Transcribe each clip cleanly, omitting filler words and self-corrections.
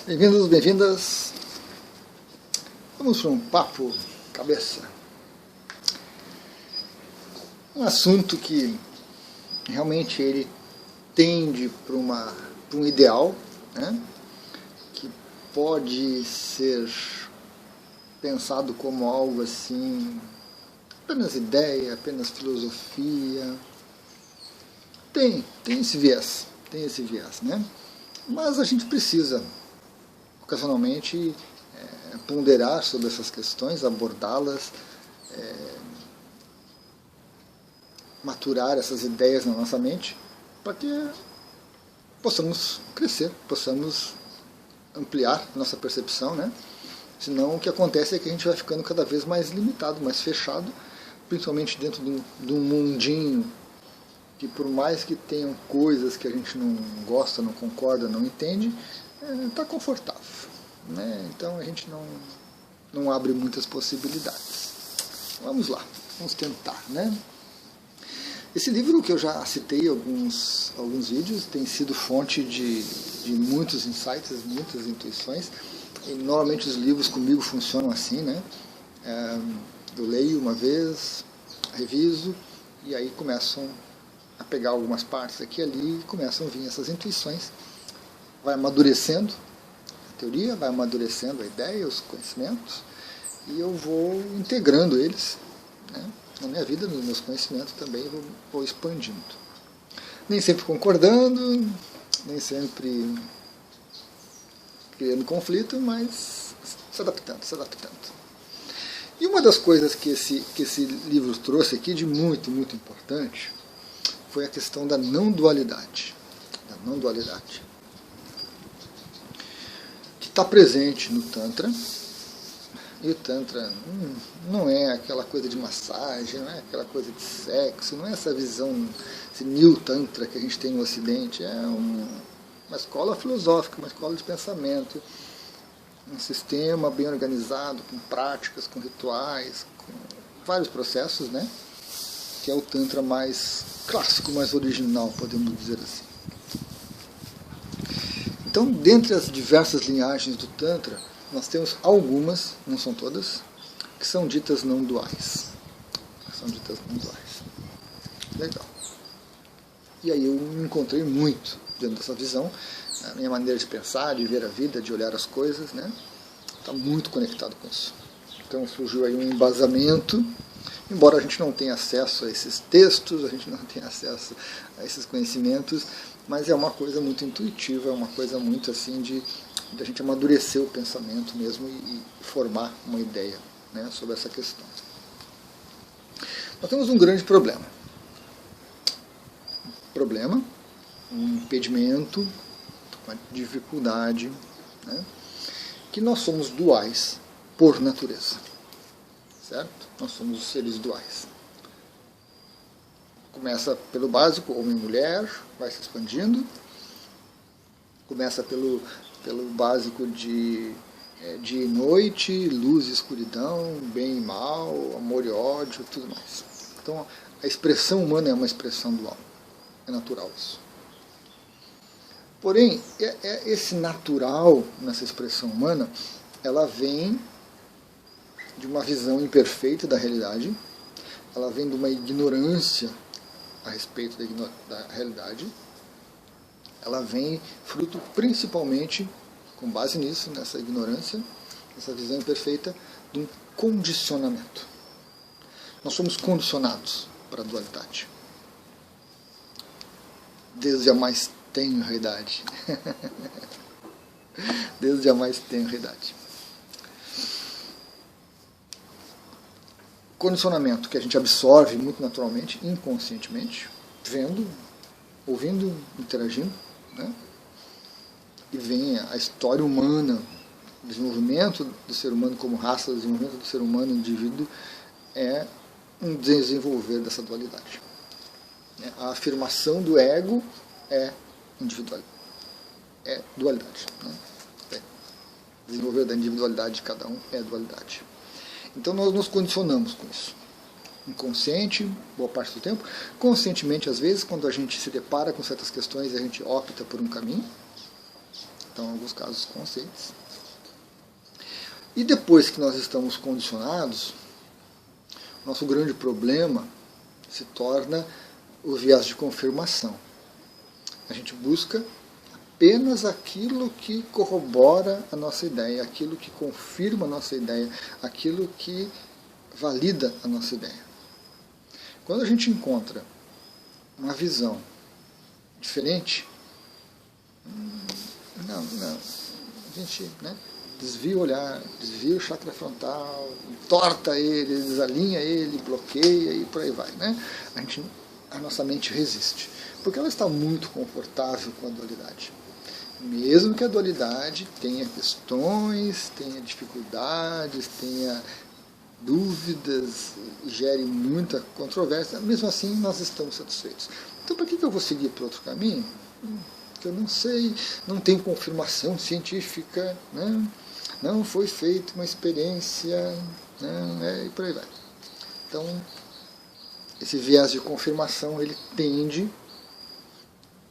Bem-vindos, bem-vindas. Vamos para um papo cabeça. Um assunto que realmente ele tende para um ideal, né? Que pode ser pensado como algo assim, apenas ideia, apenas filosofia. Tem esse viés, né? Mas a gente precisa ocasionalmente ponderar sobre essas questões, abordá-las, maturar essas ideias na nossa mente, para que possamos crescer, possamos ampliar nossa percepção, né? Senão o que acontece é que a gente vai ficando cada vez mais limitado, mais fechado, principalmente dentro de um mundinho que, por mais que tenham coisas que a gente não gosta, não concorda, não entende, está confortável, né? Então a gente não abre muitas possibilidades. Vamos lá, vamos tentar, né? Esse livro que eu já citei alguns vídeos tem sido fonte de muitos insights, muitas intuições, e normalmente os livros comigo funcionam assim, né? Eu leio uma vez, reviso, e aí começam a pegar algumas partes aqui e ali, e começam a vir essas intuições. Vai amadurecendo a teoria, vai amadurecendo a ideia, os conhecimentos, e eu vou integrando eles, né, na minha vida, nos meus conhecimentos também, vou expandindo. Nem sempre concordando, nem sempre criando conflito, mas se adaptando. E uma das coisas que esse livro trouxe aqui de muito, muito importante foi a questão da não dualidade. Que está presente no Tantra. E o Tantra não é aquela coisa de massagem, não é aquela coisa de sexo, não é essa visão, esse New Tantra que a gente tem no Ocidente. É uma escola filosófica, uma escola de pensamento, um sistema bem organizado, com práticas, com rituais, com vários processos, né? Que é o Tantra mais clássico, mais original, podemos dizer assim. Então, dentre as diversas linhagens do Tantra, nós temos algumas, não são todas, que são ditas não duais. Legal. E aí eu me encontrei muito dentro dessa visão. A minha maneira de pensar, de ver a vida, de olhar as coisas, né? Está muito conectado com isso. Então surgiu aí um embasamento. Embora a gente não tenha acesso a esses textos, a gente não tenha acesso a esses conhecimentos, mas é uma coisa muito intuitiva, é uma coisa muito assim de a gente amadurecer o pensamento mesmo e formar uma ideia, né, sobre essa questão. Nós temos um grande problema. Um impedimento, uma dificuldade, né, que nós somos duais por natureza. Certo? Nós somos seres duais. Começa pelo básico, homem e mulher, vai se expandindo. Começa pelo básico de dia e noite, luz e escuridão, bem e mal, amor e ódio, tudo mais. Então a expressão humana é uma expressão dual. É natural isso. Porém, esse natural nessa expressão humana, ela vem de uma visão imperfeita da realidade, ela vem de uma ignorância a respeito da realidade, ela vem fruto principalmente, com base nisso, nessa ignorância, essa visão imperfeita, de um condicionamento. Nós somos condicionados para a dualidade. Desde a mais tenra idade. Desde a mais tenra idade. Condicionamento que a gente absorve muito naturalmente, inconscientemente, vendo, ouvindo, interagindo, né? E vem a história humana, o desenvolvimento do ser humano como raça, o desenvolvimento do ser humano indivíduo, é um desenvolver dessa dualidade. A afirmação do ego é individualidade, é dualidade, né? Desenvolver da individualidade de cada um é dualidade. Então nós nos condicionamos com isso. Inconsciente, boa parte do tempo. Conscientemente, às vezes, quando a gente se depara com certas questões, a gente opta por um caminho. Então, em alguns casos, conceitos. E depois que nós estamos condicionados, nosso grande problema se torna o viés de confirmação. A gente busca apenas aquilo que corrobora a nossa ideia, aquilo que confirma a nossa ideia, aquilo que valida a nossa ideia. Quando a gente encontra uma visão diferente, a gente desvia o olhar, desvia o chakra frontal, entorta ele, desalinha ele, bloqueia e por aí vai. A nossa mente resiste, porque ela está muito confortável com a dualidade. Mesmo que a dualidade tenha questões, tenha dificuldades, tenha dúvidas, gere muita controvérsia, mesmo assim nós estamos satisfeitos. Então, para que eu vou seguir por outro caminho? Que eu não sei, não tem confirmação científica, não foi feita uma experiência, e por aí vai. Então, esse viés de confirmação, ele tende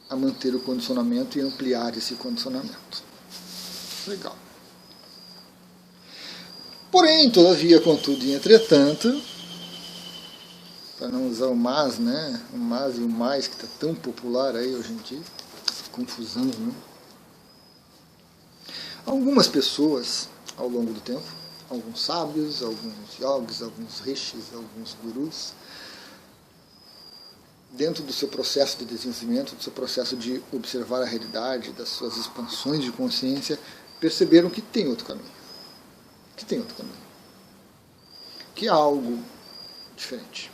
a manter o condicionamento e ampliar esse condicionamento. Legal. Porém, todavia, contudo e entretanto, para não usar o mas, o mas e o mais que está tão popular aí hoje em dia, confusão, Algumas pessoas, ao longo do tempo, alguns sábios, alguns yogis, alguns rishis, alguns gurus, dentro do seu processo de desenvolvimento, do seu processo de observar a realidade, das suas expansões de consciência, perceberam que tem outro caminho. Que há algo diferente.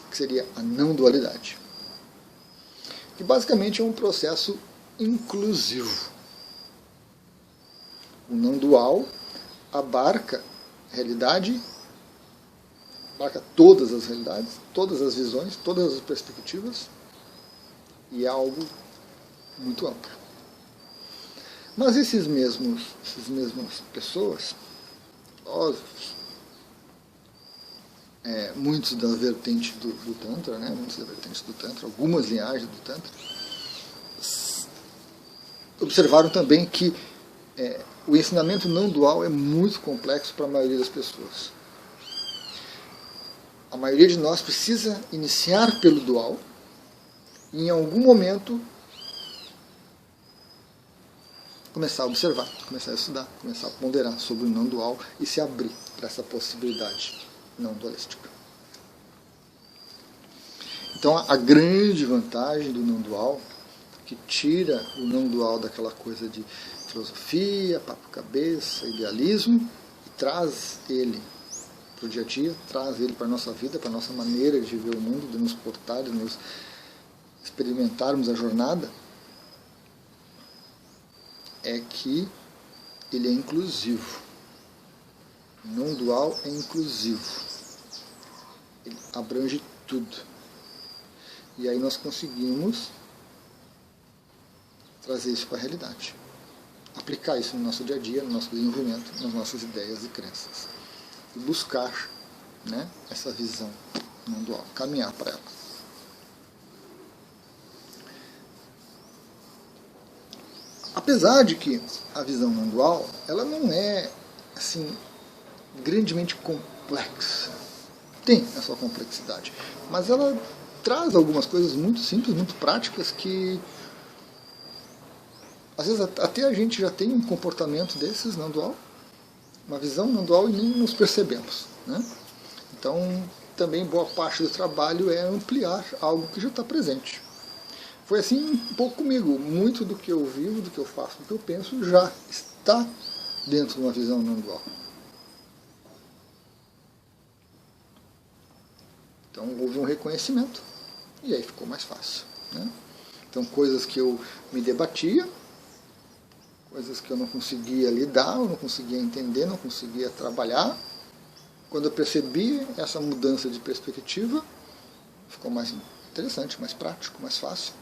Que seria a não dualidade. Que basicamente é um processo inclusivo. O não dual abarca a realidade, abarca todas as realidades, todas as visões, todas as perspectivas, e é algo muito amplo. Mas essas mesmas pessoas, filósofos, muitos da vertente do Tantra, algumas linhagens do Tantra, observaram também que o ensinamento não dual é muito complexo para a maioria das pessoas. A maioria de nós precisa iniciar pelo dual e em algum momento começar a observar, começar a estudar, começar a ponderar sobre o não dual e se abrir para essa possibilidade não dualística. Então, a grande vantagem do não dual, que tira o não dual daquela coisa de filosofia, papo cabeça, idealismo, e traz ele para o dia a dia, traz ele para a nossa vida, para a nossa maneira de ver o mundo, de nos portar, de nos experimentarmos a jornada, é que ele é inclusivo. O não dual é inclusivo. Ele abrange tudo. E aí nós conseguimos trazer isso para a realidade. Aplicar isso no nosso dia a dia, no nosso desenvolvimento, nas nossas ideias e crenças. E buscar essa visão não dual, caminhar para ela. Apesar de que a visão não dual, ela não é assim grandemente complexa. Tem a sua complexidade, mas ela traz algumas coisas muito simples, muito práticas, que às vezes até a gente já tem um comportamento desses não dual, uma visão não dual, e nem nos percebemos. Então, também boa parte do trabalho é ampliar algo que já está presente. Foi assim um pouco comigo. Muito do que eu vivo, do que eu faço, do que eu penso, já está dentro de uma visão não dual. Então houve um reconhecimento e aí ficou mais fácil. Então, coisas que eu me debatia, coisas que eu não conseguia lidar, eu não conseguia entender, não conseguia trabalhar, quando eu percebi essa mudança de perspectiva, ficou mais interessante, mais prático, mais fácil.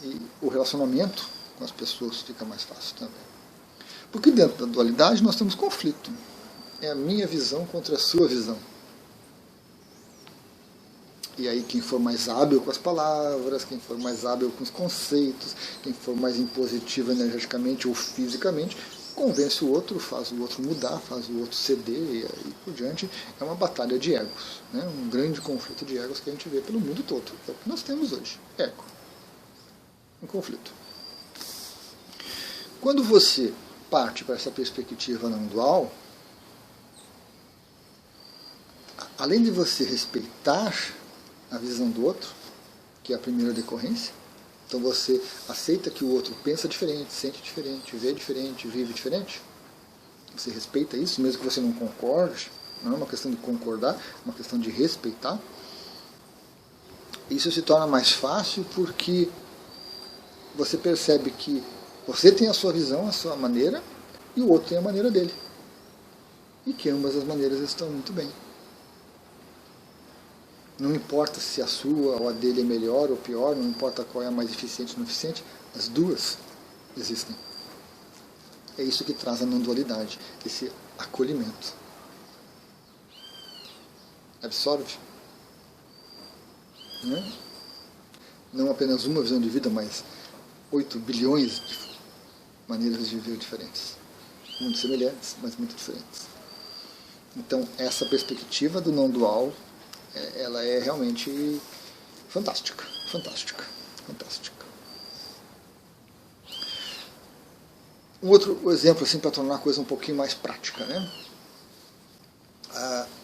E o relacionamento com as pessoas fica mais fácil também. Porque dentro da dualidade nós temos conflito. É a minha visão contra a sua visão. E aí quem for mais hábil com as palavras, quem for mais hábil com os conceitos, quem for mais impositivo energeticamente ou fisicamente, convence o outro, faz o outro mudar, faz o outro ceder e aí por diante. É uma batalha de egos, né? Um grande conflito de egos que a gente vê pelo mundo todo. É o que nós temos hoje, ego. Um conflito. Quando você parte para essa perspectiva não dual, além de você respeitar a visão do outro, que é a primeira decorrência, então você aceita que o outro pensa diferente, sente diferente, vê diferente, vive diferente, você respeita isso, mesmo que você não concorde, não é uma questão de concordar, é uma questão de respeitar. Isso se torna mais fácil porque você percebe que você tem a sua visão, a sua maneira, e o outro tem a maneira dele. E que ambas as maneiras estão muito bem. Não importa se a sua ou a dele é melhor ou pior, não importa qual é a mais eficiente ou não eficiente, as duas existem. É isso que traz a não-dualidade, esse acolhimento. Absorve. Né? Não apenas uma visão de vida, mas 8 bilhões de maneiras de viver diferentes. Muito semelhantes, mas muito diferentes. Então, essa perspectiva do não-dual, ela é realmente fantástica, fantástica, fantástica. Um outro exemplo, assim, para tornar a coisa um pouquinho mais prática, né?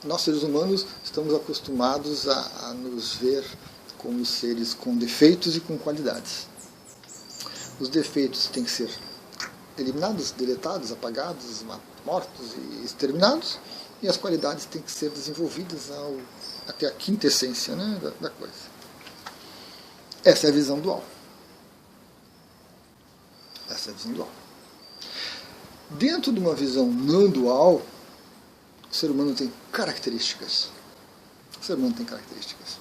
Nós, seres humanos, estamos acostumados a nos ver como seres com defeitos e com qualidades. Os defeitos têm que ser eliminados, deletados, apagados, mortos e exterminados, e as qualidades têm que ser desenvolvidas até a quinta essência, né, da coisa. Essa é a visão dual. Essa é a visão dual. Dentro de uma visão não dual, o ser humano tem características. O ser humano tem características.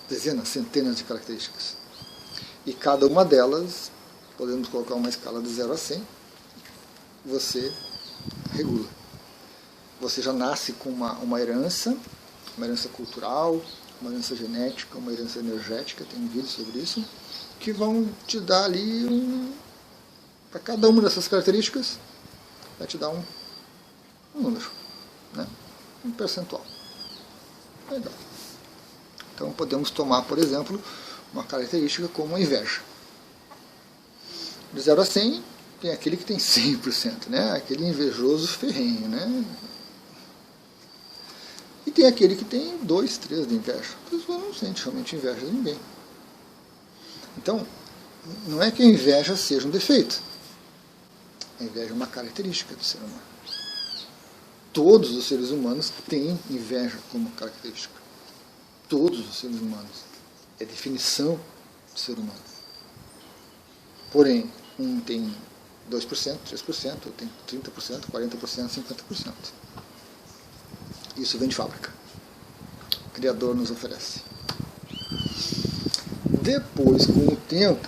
Dezenas, centenas de características. E cada uma delas, podemos colocar uma escala de 0 a 100, você regula. Você já nasce com uma herança cultural, uma herança genética, uma herança energética, tem um vídeo sobre isso, que vão te dar ali, para cada uma dessas características, vai te dar um número, né? Um percentual. Legal. Então podemos tomar, por exemplo, uma característica como a inveja. De 0 a 100, tem aquele que tem 100%, né? Aquele invejoso ferrenho, né? E tem aquele que tem 2, 3 de inveja. A pessoa não sente realmente inveja de ninguém. Então, não é que a inveja seja um defeito. A inveja é uma característica do ser humano. Todos os seres humanos têm inveja como característica. Todos os seres humanos. É a definição do ser humano. Porém, um tem 2%, 3%, outro tem 30%, 40%, 50%. Isso vem de fábrica. O Criador nos oferece. Depois, com o tempo,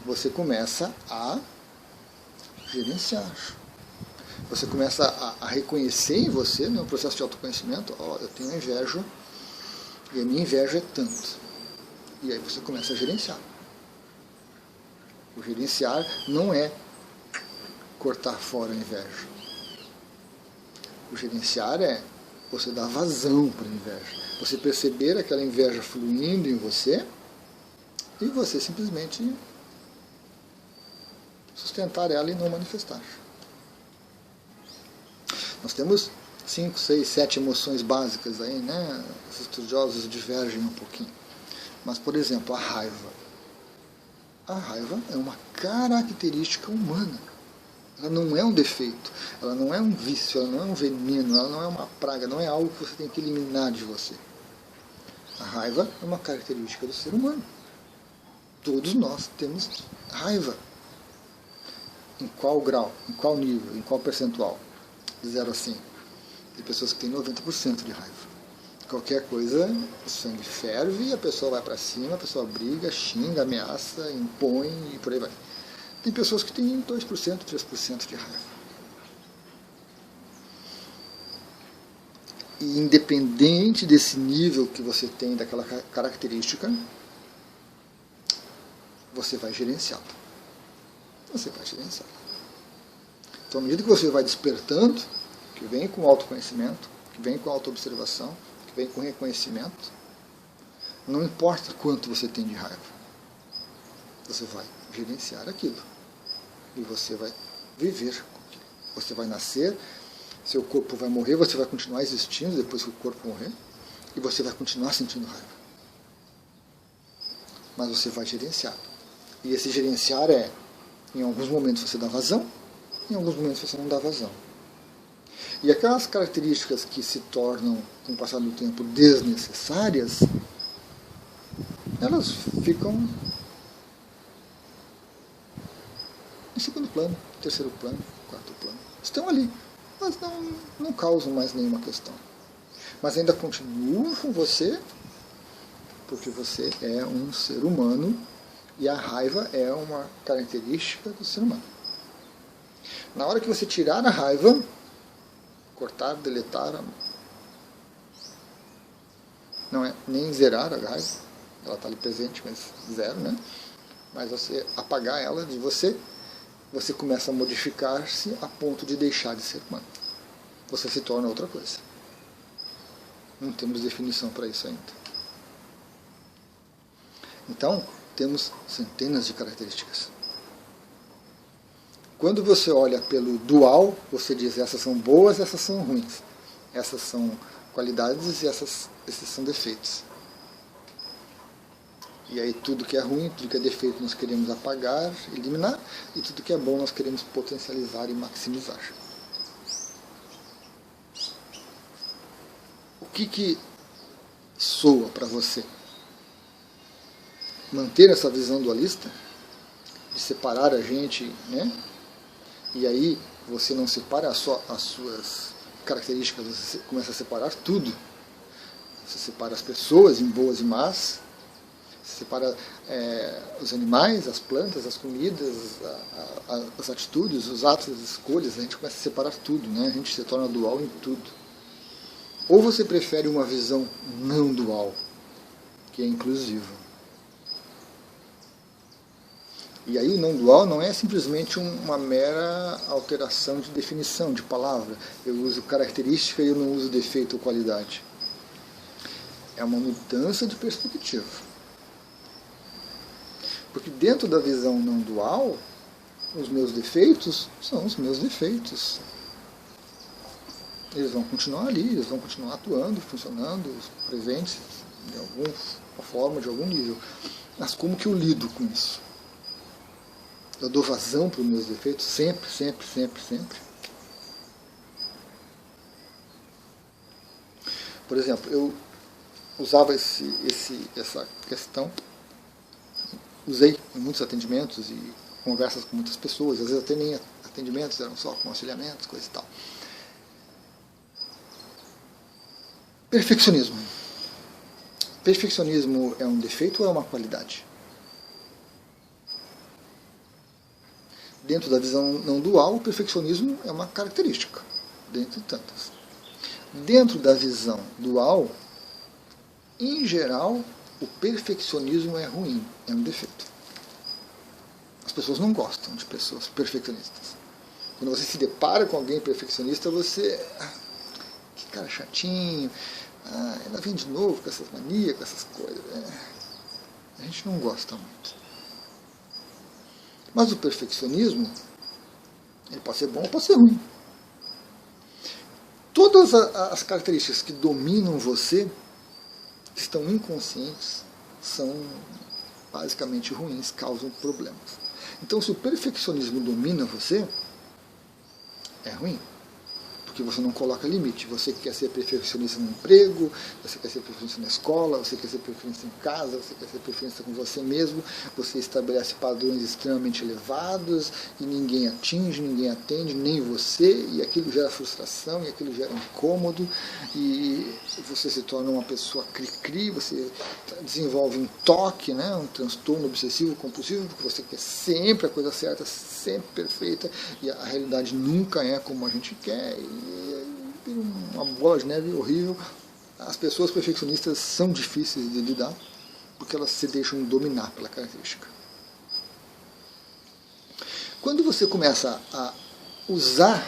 você começa a gerenciar. Você começa a reconhecer em você, no processo de autoconhecimento, eu tenho inveja, e a minha inveja é tanto. E aí você começa a gerenciar. O gerenciar não é cortar fora a inveja. O gerenciar é você dar vazão para a inveja. Você perceber aquela inveja fluindo em você e você simplesmente sustentar ela e não manifestar. Nós temos 5, 6, 7 emoções básicas aí, né? Os estudiosos divergem um pouquinho. Mas, por exemplo, a raiva. A raiva é uma característica humana. Ela não é um defeito, ela não é um vício, ela não é um veneno, ela não é uma praga, não é algo que você tem que eliminar de você. A raiva é uma característica do ser humano. Todos nós temos raiva. Em qual grau, em qual nível, em qual percentual? De 0 a 100. Tem pessoas que têm 90% de raiva. Qualquer coisa, o sangue ferve, a pessoa vai para cima, a pessoa briga, xinga, ameaça, impõe e por aí vai. Tem pessoas que têm 2%, 3% de raiva. E independente desse nível que você tem daquela característica, você vai gerenciá-la. Você vai gerenciá-la. Então, à medida que você vai despertando, que vem com autoconhecimento, que vem com autoobservação, que vem com reconhecimento, não importa quanto você tem de raiva, você vai gerenciar aquilo. E você vai viver com aquilo. Você vai nascer, seu corpo vai morrer, você vai continuar existindo depois que o corpo morrer, e você vai continuar sentindo raiva. Mas você vai gerenciar. E esse gerenciar é, em alguns momentos você dá vazão, em alguns momentos você não dá vazão. E aquelas características que se tornam, com o passar do tempo, desnecessárias, elas ficam em segundo plano, terceiro plano, quarto plano. Estão ali, mas não causam mais nenhuma questão. Mas ainda continuam com você, porque você é um ser humano e a raiva é uma característica do ser humano. Na hora que você tirar a raiva, cortar, deletar, não é nem zerar a raiva, ela está ali presente, mas zero, né? Mas você apagar ela de você, você começa a modificar-se a ponto de deixar de ser humano. Você se torna outra coisa. Não temos definição para isso ainda. Então, temos centenas de características. Quando você olha pelo dual, você diz, essas são boas, essas são ruins. Essas são qualidades e esses são defeitos. E aí tudo que é ruim, tudo que é defeito nós queremos apagar, eliminar, e tudo que é bom nós queremos potencializar e maximizar. O que soa para você? Manter essa visão dualista, de separar a gente, né? E aí você não separa só as suas características, você começa a separar tudo. Você separa as pessoas em boas e más, você separa os animais, as plantas, as comidas, as atitudes, os atos, as escolhas, a gente começa a separar tudo, né? A gente se torna dual em tudo. Ou você prefere uma visão não dual, que é inclusiva. E aí o não dual não é simplesmente uma mera alteração de definição, de palavra. Eu uso característica e eu não uso defeito ou qualidade. É uma mudança de perspectiva. Porque dentro da visão não dual, os meus defeitos são os meus defeitos. Eles vão continuar ali, eles vão continuar atuando, funcionando, presentes de alguma forma, de algum nível. Mas como que eu lido com isso? Eu dou vazão para os meus defeitos sempre, sempre, sempre, sempre. Por exemplo, eu usava essa questão, usei em muitos atendimentos e conversas com muitas pessoas, às vezes até nem atendimentos, eram só aconselhamentos, coisa e tal. Perfeccionismo. Perfeccionismo é um defeito ou é uma qualidade? Dentro da visão não dual, o perfeccionismo é uma característica, dentre tantas. Dentro da visão dual, em geral, o perfeccionismo é ruim, é um defeito. As pessoas não gostam de pessoas perfeccionistas. Quando você se depara com alguém perfeccionista, você... que cara chatinho, ela vem de novo com essas manias, com essas coisas. A gente não gosta muito. Mas o perfeccionismo, ele pode ser bom ou pode ser ruim. Todas as características que dominam você, que estão inconscientes, são basicamente ruins, causam problemas. Então, se o perfeccionismo domina você, é ruim. Porque você não coloca limite. Você quer ser perfeccionista no emprego, você quer ser perfeccionista na escola, você quer ser perfeccionista em casa, você quer ser perfeccionista com você mesmo, você estabelece padrões extremamente elevados e ninguém atinge, ninguém atende, nem você, e aquilo gera frustração, e aquilo gera incômodo, e você se torna uma pessoa cri-cri, você desenvolve um toque, né, um transtorno obsessivo compulsivo, porque você quer sempre a coisa certa, sempre perfeita, e a realidade nunca é como a gente quer, vira uma bola de neve horrível. As pessoas perfeccionistas são difíceis de lidar, porque elas se deixam dominar pela característica. Quando você começa a usar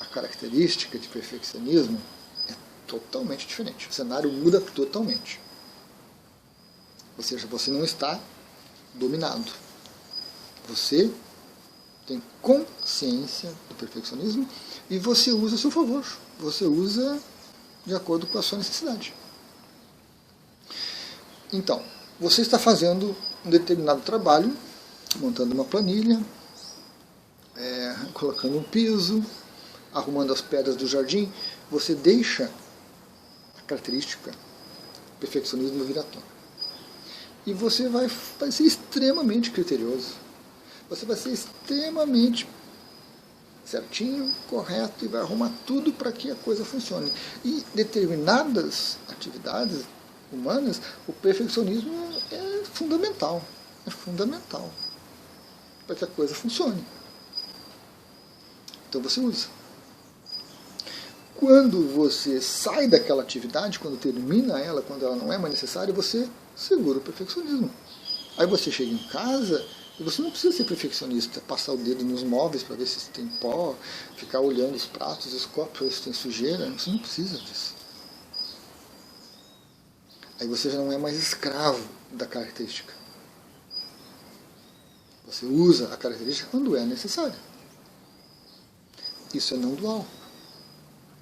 a característica de perfeccionismo, é totalmente diferente. O cenário muda totalmente. Ou seja, você não está dominado. Você tem consciência do perfeccionismo e você usa a seu favor. Você usa de acordo com a sua necessidade. Então, você está fazendo um determinado trabalho, montando uma planilha, colocando um piso, arrumando as pedras do jardim. Você deixa a característica perfeccionismo vir à tona. E você vai ser extremamente criterioso. Você vai ser extremamente certinho, correto, e vai arrumar tudo para que a coisa funcione. E determinadas atividades humanas, o perfeccionismo é fundamental. É fundamental para que a coisa funcione. Então você usa. Quando você sai daquela atividade, quando termina ela, quando ela não é mais necessária, você segura o perfeccionismo. Aí você chega em casa e você não precisa ser perfeccionista, passar o dedo nos móveis para ver se tem pó, ficar olhando os pratos, os copos para ver se tem sujeira. Você não precisa disso. Aí você já não é mais escravo da característica. Você usa a característica quando é necessária. Isso é não dual.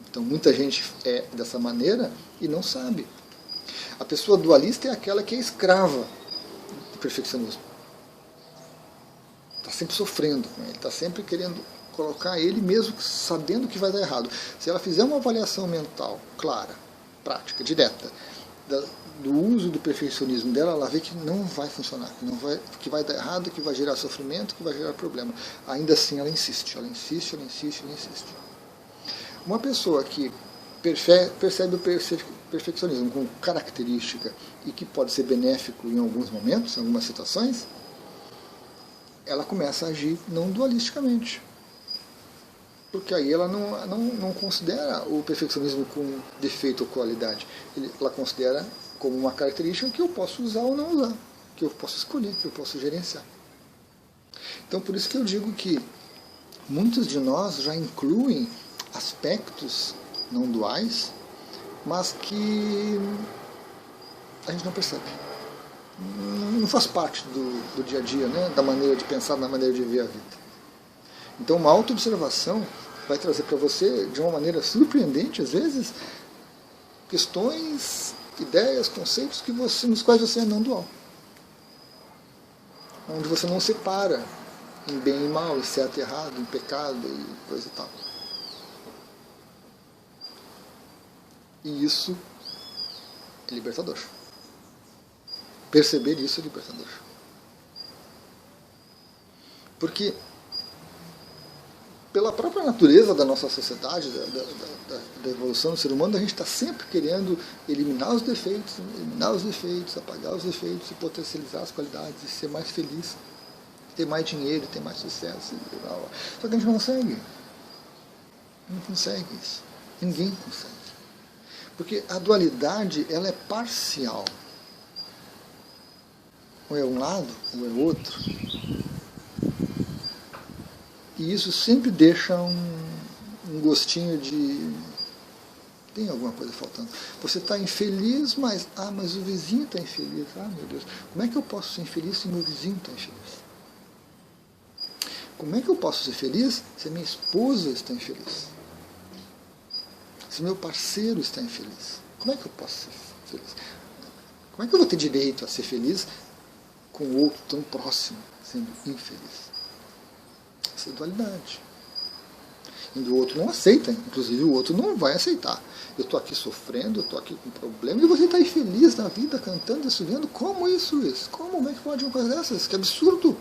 Então muita gente é dessa maneira e não sabe. A pessoa dualista é aquela que é escrava do perfeccionismo. Está sempre sofrendo com ele, está sempre querendo colocar ele mesmo sabendo que vai dar errado. Se ela fizer uma avaliação mental clara, prática, direta, do uso do perfeccionismo dela, ela vê que não vai funcionar, que vai dar errado, que vai gerar sofrimento, que vai gerar problema. Ainda assim ela insiste, ela insiste, ela insiste, ela insiste. Uma pessoa que percebe o perfeccionismo como característica e que pode ser benéfico em alguns momentos, em algumas situações, ela começa a agir não dualisticamente. Porque aí ela não considera o perfeccionismo como defeito ou qualidade. Ela considera como uma característica que eu posso usar ou não usar, que eu posso escolher, que eu posso gerenciar. Então por isso que eu digo que muitos de nós já incluem aspectos não duais, mas que a gente não percebe. Não faz parte do dia a dia, né? Da maneira de pensar, da maneira de ver a vida. Então uma autoobservação vai trazer para você, de uma maneira surpreendente, às vezes, questões, ideias, conceitos nos quais você é não dual. Onde você não separa em bem e mal, em certo e errado, em pecado e coisa e tal. E isso é libertador. Perceber isso é libertador. Porque, pela própria natureza da nossa sociedade, da evolução do ser humano, a gente está sempre querendo eliminar os defeitos, apagar os defeitos e potencializar as qualidades e ser mais feliz, ter mais dinheiro, ter mais sucesso. Só que a gente não consegue. Não consegue isso. Ninguém consegue. Porque a dualidade, ela é parcial. Ou é um lado, ou é outro. E isso sempre deixa um gostinho de... tem alguma coisa faltando. Você está infeliz, mas o vizinho está infeliz. Meu Deus, como é que eu posso ser infeliz se meu vizinho está infeliz? Como é que eu posso ser feliz se a minha esposa está infeliz? Se meu parceiro está infeliz? Como é que eu posso ser feliz? Como é que eu vou ter direito a ser feliz com o outro tão próximo sendo infeliz? Essa é dualidade. E o outro não aceita, inclusive o outro não vai aceitar. Eu estou aqui sofrendo, eu estou aqui com problema, e você está infeliz na vida, cantando, subindo. Como isso? Como é que pode uma coisa dessas? Que absurdo!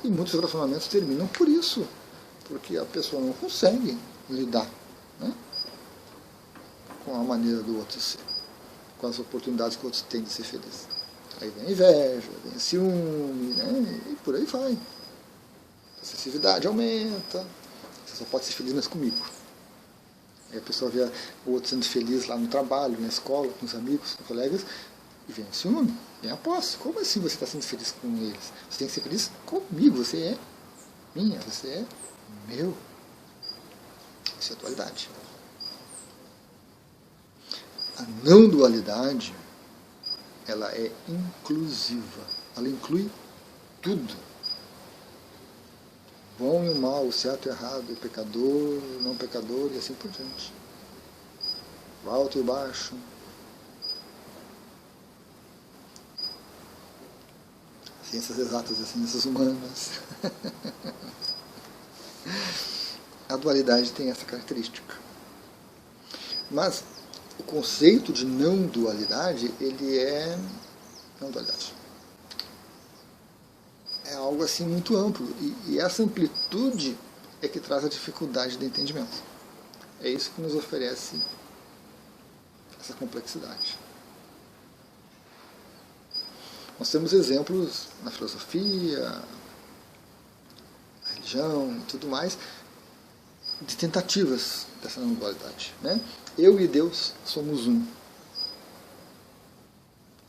E muitos relacionamentos terminam por isso, porque a pessoa não consegue lidar, né, com a maneira do outro ser, com as oportunidades que o outro tem de ser feliz. Aí vem a inveja, vem o ciúme, né, e por aí vai. A sensibilidade aumenta, você só pode ser feliz mais comigo. Aí a pessoa vê o outro sendo feliz lá no trabalho, na escola, com os amigos, com os colegas, e vem o ciúme, vem a posse. Como assim você está sendo feliz com eles? Você tem que ser feliz comigo, você é minha, você é meu. Isso é dualidade. A não dualidade, ela é inclusiva. Ela inclui tudo. O bom e o mal, o certo e o errado, o pecador, o não pecador e assim por diante. O alto e o baixo. Ciências exatas e ciências humanas. A dualidade tem essa característica. Mas o conceito de não dualidade, ele é não dualidade. É algo assim muito amplo. E essa amplitude é que traz a dificuldade do entendimento. É isso que nos oferece essa complexidade. Nós temos exemplos na filosofia, na religião e tudo mais, de tentativas dessa não dualidade. Né? Eu e Deus somos um.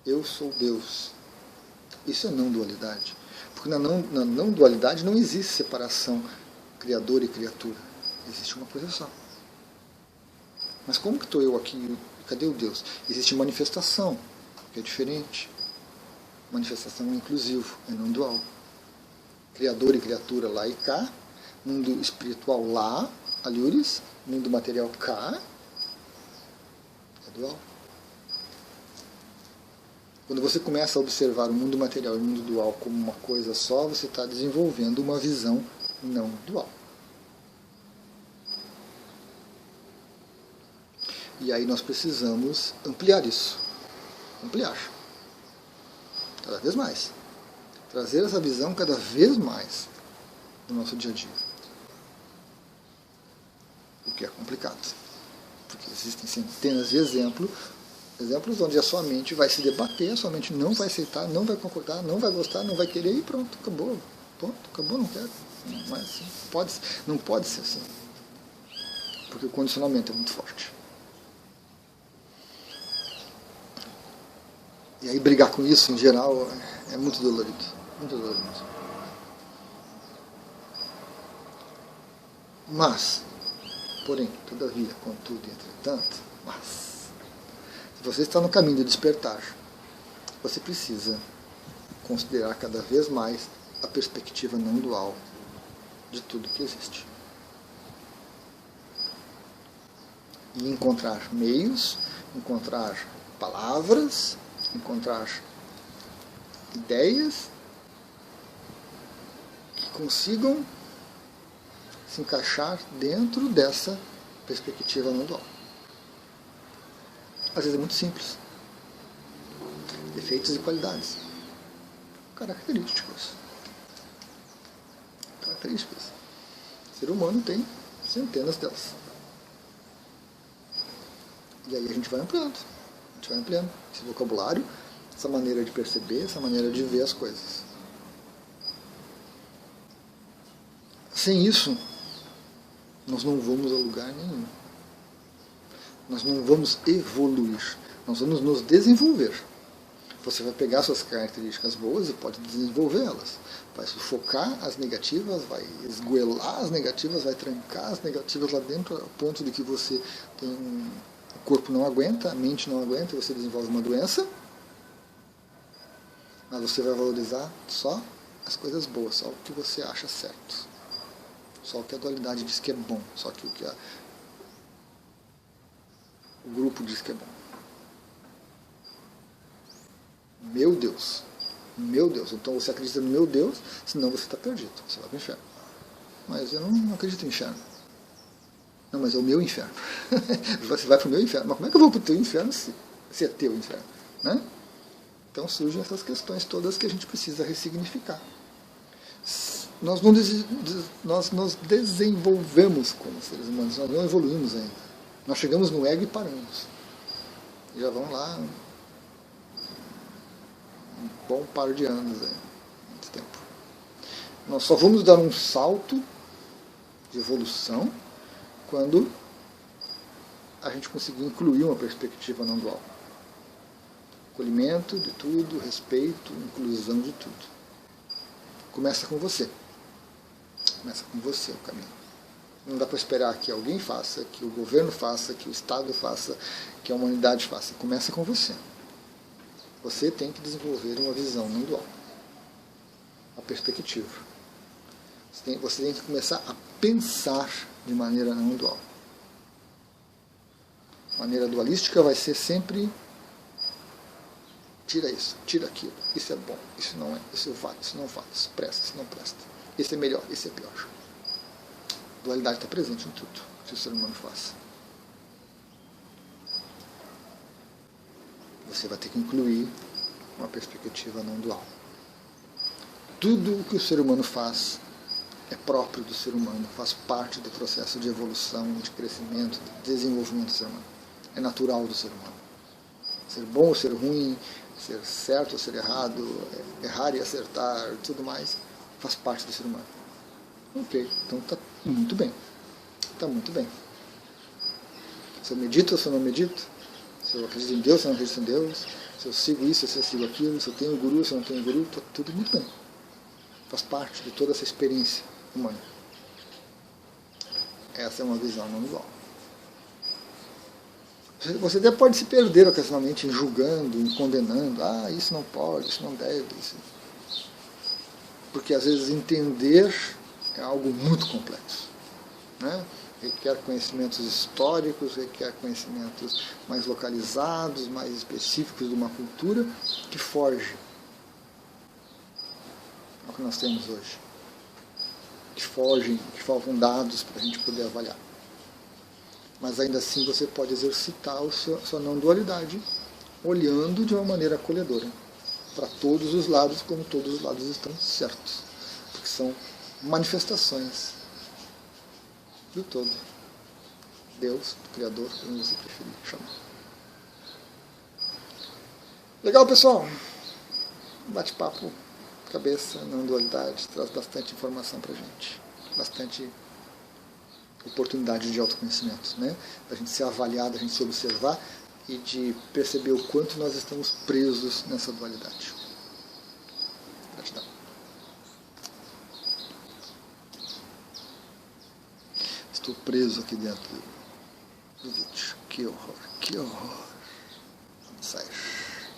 Eu sou Deus. Isso é não dualidade. Porque na não dualidade não existe separação criador e criatura. Existe uma coisa só. Mas como que estou eu aqui? Cadê o Deus? Existe manifestação, que é diferente. Manifestação é inclusivo, é não dual. Criador e criatura lá e cá. Mundo espiritual lá, aliures. Mundo material cá. É dual. Quando você começa a observar o mundo material e o mundo dual como uma coisa só, você está desenvolvendo uma visão não dual. E aí nós precisamos ampliar isso. Ampliar. Cada vez mais. Trazer essa visão cada vez mais no nosso dia a dia. O que é complicado. Porque existem centenas de exemplos onde a sua mente vai se debater, a sua mente não vai aceitar, não vai concordar, não vai gostar, não vai querer e pronto, acabou. Pronto, acabou, não quero. Não é assim. Não pode ser assim. Porque o condicionamento é muito forte. E aí brigar com isso, em geral, é muito dolorido. Muito dolorido. Mas, porém, todavia, contudo e entretanto, se você está no caminho de despertar, você precisa considerar cada vez mais a perspectiva não dual de tudo que existe. E encontrar meios, encontrar palavras, encontrar ideias que consigam se encaixar dentro dessa perspectiva não dual. Às vezes é muito simples. Defeitos e qualidades. Características. O ser humano tem centenas delas. E aí a gente vai ampliando. Esse vocabulário, essa maneira de perceber, essa maneira de ver as coisas. Sem isso, nós não vamos a lugar nenhum. Nós não vamos evoluir. Nós vamos nos desenvolver. Você vai pegar suas características boas e pode desenvolvê-las. Vai sufocar as negativas, vai esgoelar as negativas, vai trancar as negativas lá dentro, ao ponto de que você tem o corpo não aguenta, a mente não aguenta, você desenvolve uma doença. Mas você vai valorizar só as coisas boas, só o que você acha certo. Só o que a dualidade diz que é bom, só que o que o grupo diz que é bom. Meu Deus. Então você acredita no meu Deus, senão você está perdido. Você vai para o inferno. Mas eu não acredito em inferno. Não, mas é o meu inferno. Você vai para o meu inferno. Mas como é que eu vou para o teu inferno se é teu inferno? Né? Então surgem essas questões todas que a gente precisa ressignificar. Nós nos desenvolvemos como seres humanos, nós não evoluímos ainda. Nós chegamos no ego e paramos. E já vão lá um bom par de anos aí, muito tempo. Nós só vamos dar um salto de evolução quando a gente conseguir incluir uma perspectiva não dual. Acolhimento de tudo, respeito, inclusão de tudo. Começa com você. Começa com você o caminho. Não dá para esperar que alguém faça, que o governo faça, que o Estado faça, que a humanidade faça. Começa com você. Você tem que desenvolver uma visão não dual. A perspectiva. Você tem que começar a pensar de maneira não dual. A maneira dualística vai ser sempre tira isso, tira aquilo, isso é bom, isso não é, isso vale, isso não vale, isso presta, isso não presta, esse é melhor, esse é pior. A dualidade está presente em tudo que o ser humano faz. Você vai ter que incluir uma perspectiva não dual. Tudo o que o ser humano faz é próprio do ser humano, faz parte do processo de evolução, de crescimento, de desenvolvimento do ser humano. É natural do ser humano. Ser bom ou ser ruim, ser certo ou ser errado, errar e acertar, tudo mais, faz parte do ser humano. Ok, então está muito bem. Está muito bem. Se eu medito ou se eu não medito, se eu acredito em Deus, se eu não acredito em Deus, se eu sigo isso, se eu sigo aquilo, se eu tenho guru, se eu não tenho guru, está tudo muito bem. Faz parte de toda essa experiência humana. Essa é uma visão não dual. Você até pode se perder ocasionalmente em julgando, em condenando. Ah, isso não pode, isso não deve. Isso. Porque às vezes entender é algo muito complexo. Né? Requer conhecimentos históricos, requer conhecimentos mais localizados, mais específicos de uma cultura que foge ao que nós temos hoje. Que fogem, que faltam dados para a gente poder avaliar. Mas ainda assim você pode exercitar a sua não dualidade olhando de uma maneira acolhedora para todos os lados, como todos os lados estão certos, porque são manifestações do todo. Deus, o Criador, como você preferir chamar. Legal, pessoal? Bate-papo, cabeça, não dualidade, traz bastante informação para a gente, bastante oportunidade de autoconhecimento, né? Da gente ser avaliado, da gente se observar e de perceber o quanto nós estamos presos nessa dualidade. Gratidão. Estou preso aqui dentro do vídeo. Que horror, que horror.